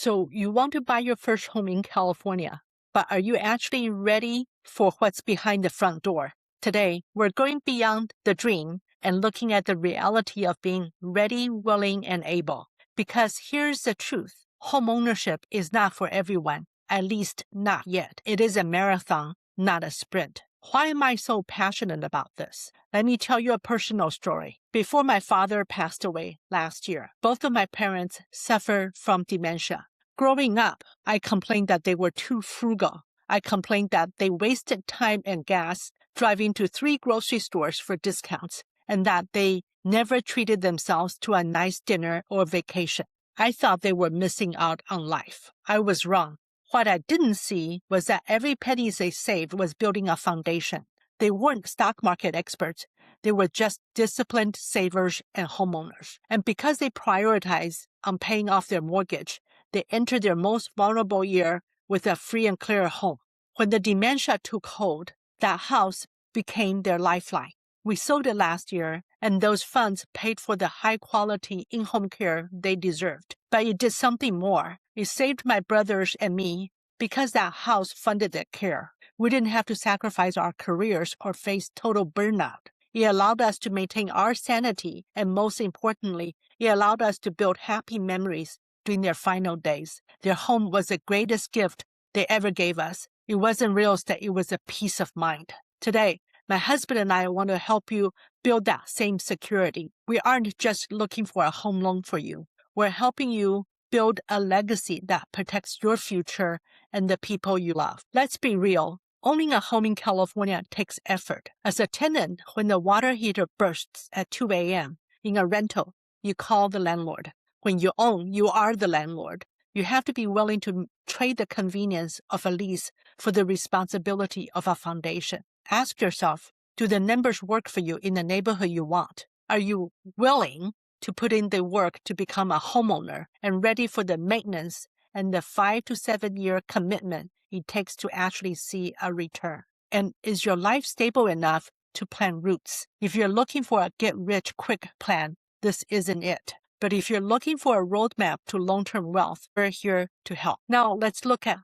So you want to buy your first home in California, but are you actually ready for what's behind the front door? Today, we're going beyond the dream and looking at the reality of being ready, willing, and able. Because here's the truth. Homeownership is not for everyone, at least not yet. It is a marathon, not a sprint. Why am I so passionate about this? Let me tell you a personal story. Before my father passed away last year, both of my parents suffered from dementia. Growing up, I complained that they were too frugal. I complained that they wasted time and gas driving to 3 grocery stores for discounts, and that they never treated themselves to a nice dinner or vacation. I thought they were missing out on life. I was wrong. What I didn't see was that every penny they saved was building a foundation. They weren't stock market experts. They were just disciplined savers and homeowners. And because they prioritized on paying off their mortgage, they entered their most vulnerable year with a free and clear home. When the dementia took hold, that house became their lifeline. We sold it last year, and those funds paid for the high-quality in-home care they deserved. But it did something more. It saved my brothers and me because that house funded their care. We didn't have to sacrifice our careers or face total burnout. It allowed us to maintain our sanity, and most importantly, it allowed us to build happy memories during their final days. Their home was the greatest gift they ever gave us. It wasn't real estate, it was a peace of mind. Today, my husband and I want to help you build that same security. We aren't just looking for a home loan for you. We're helping you build a legacy that protects your future and the people you love. Let's be real. Owning a home in California takes effort. As a tenant, when the water heater bursts at 2 a.m. in a rental, you call the landlord. When you own, you are the landlord. You have to be willing to trade the convenience of a lease for the responsibility of a foundation. Ask yourself, do the numbers work for you in the neighborhood you want? Are you willing to put in the work to become a homeowner and ready for the maintenance and the 5 to 7 year commitment it takes to actually see a return? And is your life stable enough to plant roots? If you're looking for a get-rich-quick plan, this isn't it. But if you're looking for a roadmap to long-term wealth, we're here to help. Now, let's look at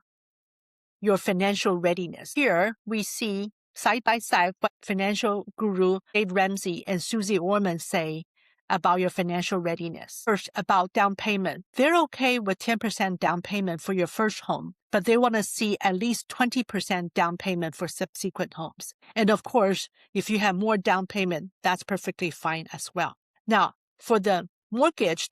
your financial readiness. Here, we see side by side what financial guru Dave Ramsey and Suze Orman say about your financial readiness. First, about down payment. They're okay with 10% down payment for your first home, but they want to see at least 20% down payment for subsequent homes. And of course, if you have more down payment, that's perfectly fine as well. Now, for the mortgage,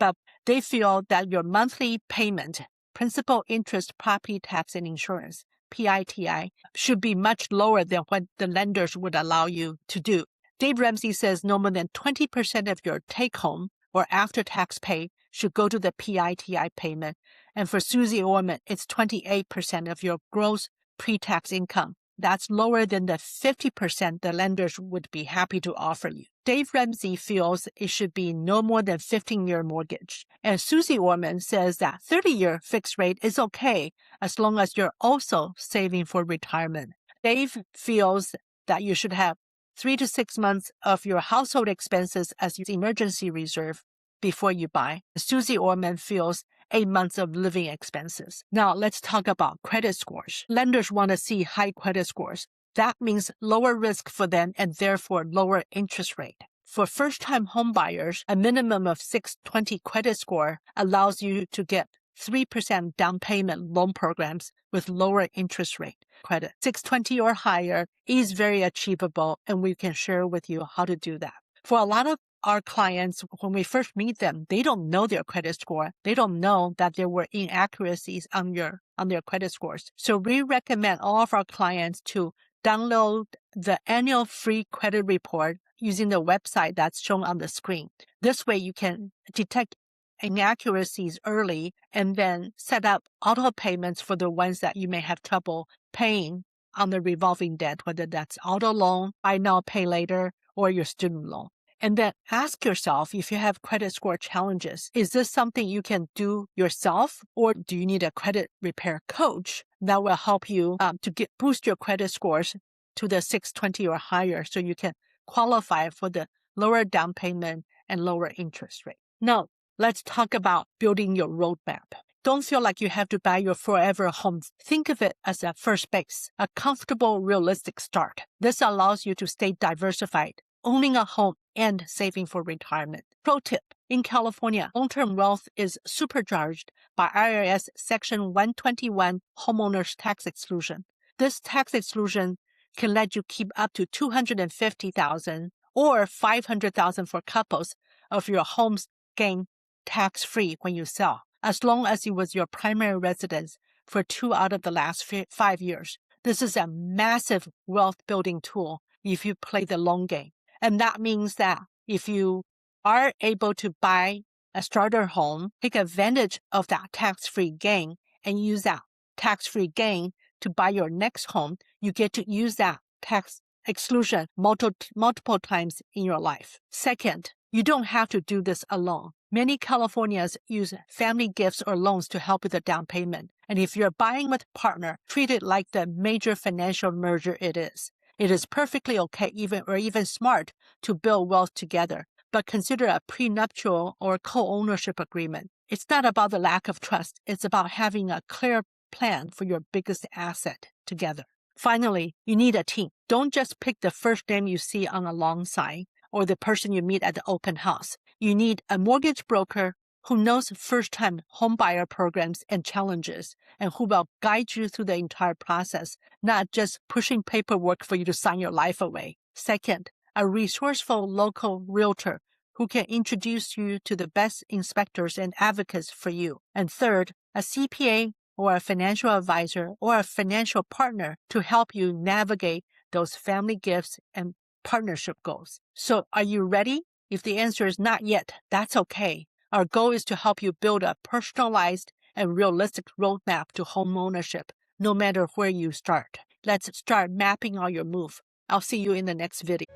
they feel that your monthly payment, principal, interest, property tax, and insurance, PITI, should be much lower than what the lenders would allow you to do. Dave Ramsey says no more than 20% of your take-home or after-tax pay should go to the PITI payment. And for Suze Orman, it's 28% of your gross pre-tax income. That's lower than the 50% the lenders would be happy to offer you. Dave Ramsey feels it should be no more than 15-year mortgage. And Suze Orman says that 30-year fixed rate is okay as long as you're also saving for retirement. Dave feels that you should have 3 to 6 months of your household expenses as your emergency reserve before you buy. Suze Orman feels 8 months of living expenses. Now, let's talk about credit scores. Lenders want to see high credit scores. That means lower risk for them and therefore lower interest rate. For first-time home buyers, a minimum of 620 credit score allows you to get 3% down payment loan programs with lower interest rate credit. 620 or higher is very achievable, and we can share with you how to do that. For a lot of our clients, when we first meet them, they don't know their credit score. They don't know that there were inaccuracies on their credit scores. So we recommend all of our clients to download the annual free credit report using the website that's shown on the screen. This way you can detect inaccuracies early and then set up auto payments for the ones that you may have trouble paying on the revolving debt, whether that's auto loan, buy now, pay later, or your student loan. And then ask yourself, if you have credit score challenges, is this something you can do yourself, or do you need a credit repair coach that will help you to boost your credit scores to the 620 or higher so you can qualify for the lower down payment and lower interest rate? Now, let's talk about building your roadmap. Don't feel like you have to buy your forever home. Think of it as a first base, a comfortable, realistic start. This allows you to stay diversified, owning a home and saving for retirement. Pro tip: in California, long-term wealth is supercharged by IRS Section 121 homeowners tax exclusion. This tax exclusion can let you keep up to $250,000 or $500,000 for couples of your home's gain tax-free when you sell, as long as it was your primary residence for 2 out of the last 5 years. This is a massive wealth-building tool if you play the long game. And that means that if you are able to buy a starter home, take advantage of that tax-free gain and use that tax-free gain to buy your next home, you get to use that tax exclusion multiple times in your life. Second, you don't have to do this alone. Many Californians use family gifts or loans to help with the down payment. And if you're buying with a partner, treat it like the major financial merger it is. It is perfectly okay, even smart, to build wealth together, but consider a prenuptial or co-ownership agreement. It's not about the lack of trust. It's about having a clear plan for your biggest asset together. Finally, you need a team. Don't just pick the first name you see on a loan sign or the person you meet at the open house. You need a mortgage broker who knows first-time homebuyer programs and challenges and who will guide you through the entire process, not just pushing paperwork for you to sign your life away. Second, a resourceful local realtor who can introduce you to the best inspectors and advocates for you. And third, a CPA or a financial advisor or a financial partner to help you navigate those family gifts and partnership goals. So are you ready? If the answer is not yet, that's okay. Our goal is to help you build a personalized and realistic roadmap to home ownership, no matter where you start. Let's start mapping out your move. I'll see you in the next video.